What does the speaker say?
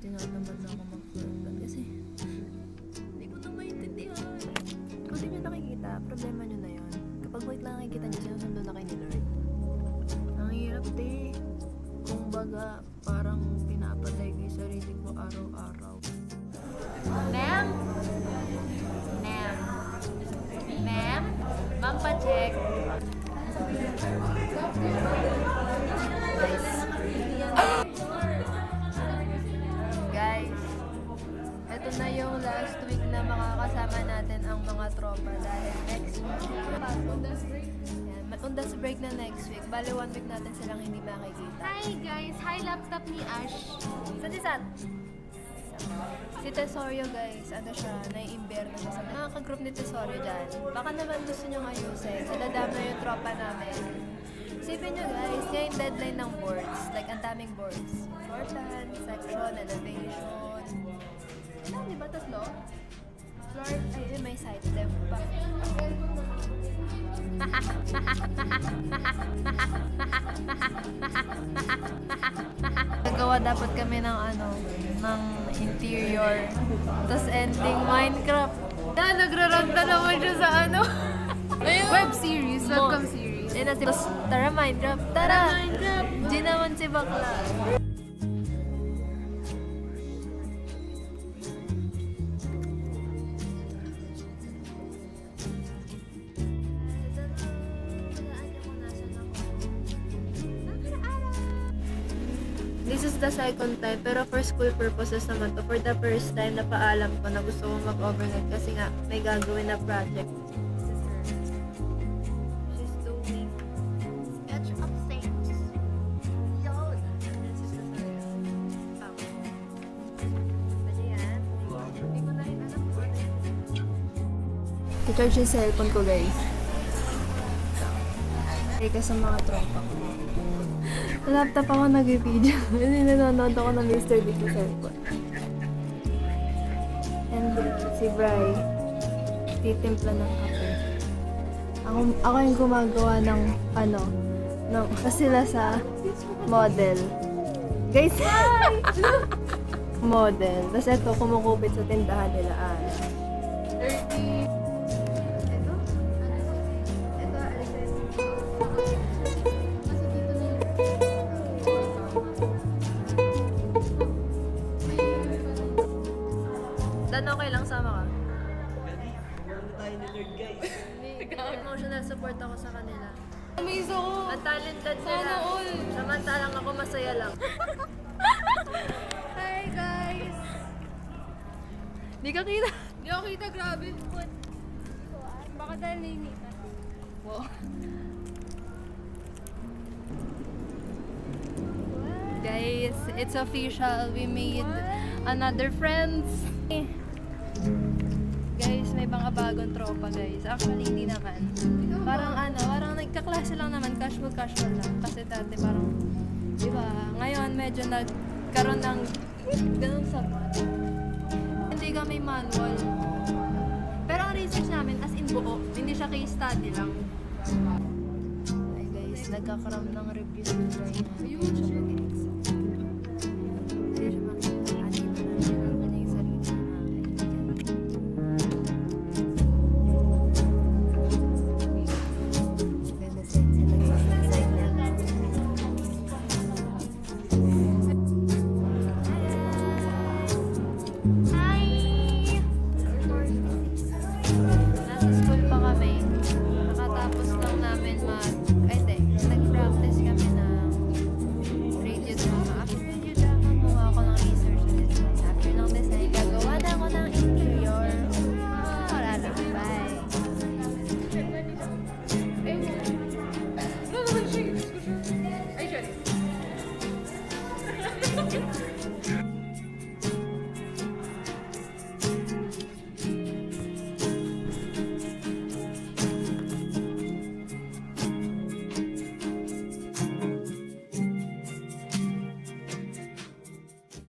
tinatamad na ako mag-floorplan kasi hindi ko na maintindihan. Kung di nyo nakikita, problema nyo na yun. Kapag wait lang nakikita nyo, sinusundo na kayo ni Lord. Ang hirap kumbaga, parang pinapatay ko yung sarili ko araw-araw. Ma'am? Ma'am? Ma'am? Ma'am, pa-check. Guys, ito na yung last week na makakasama natin ang mga tropa dahil next week. Undas break na next week. Bale, 1 week natin silang hindi makikita. Hi guys! Hi laptop ni Ash! Saan si Sat? Si Tesorio guys, ano siya, nai-imber na siya sa mga ka-group ni Tesorio dyan. Baka naman gusto nyo ayusin, nadadama yung tropa namin. Isipin nyo guys, ngayon deadline ng boards, like ang daming boards. Floor plan, section, elevation. Ano, di ba tatlo? Floor, ay, may site, dev pa. Nagawa dapat kami ng ng interior. Tapos ending Minecraft. Nagraranta naman siya sa Web series, webcam series. Tapos, tara Minecraft, tara! Di naman si bakla. This is the second time, pero for school purposes naman to. For the first time, napaalam ko na gusto kong mag-overnight kasi nga may gagawin na project. She's doing sketch of saints. Yun! This is the Pwede yan. Hindi ko na rin alam kung ano yan. I-charge yung cellphone ko, guys. Kaya sa mga tropa ko. Sa laptop ako nag-video. Kasi nanonood ako ng Mr. Beast sa cellphone. And si Bri, titimpla ng kape. Ako yung gumagawa ng kasi sila sa model. Guys, model. Tapos ito, kumukupit sa tindahan nila. 30. Dan, okay lang sama ka? Ano tayo ni Lord, guys? Emotional support ako sa kanila. Amaze ako! At talented Sana nila. all! Samantalang ako masaya lang. Hi guys! Di ka kita. Hindi ako kita, grabe. Baka dahil nainita. Wow. Guys, it's official. We made another friends. Guys, may mga bagong tropa, guys. Actually, hindi naman. Parang nagkaklase lang naman. Casual lang. Kasi dati parang, di ba, ngayon medyo nagkaroon ng ganun sa hindi kami manual. Pero ang research namin, as in buo, hindi siya case study lang. Ay guys, nagkakaroon ng review si Brian. Ayun siya.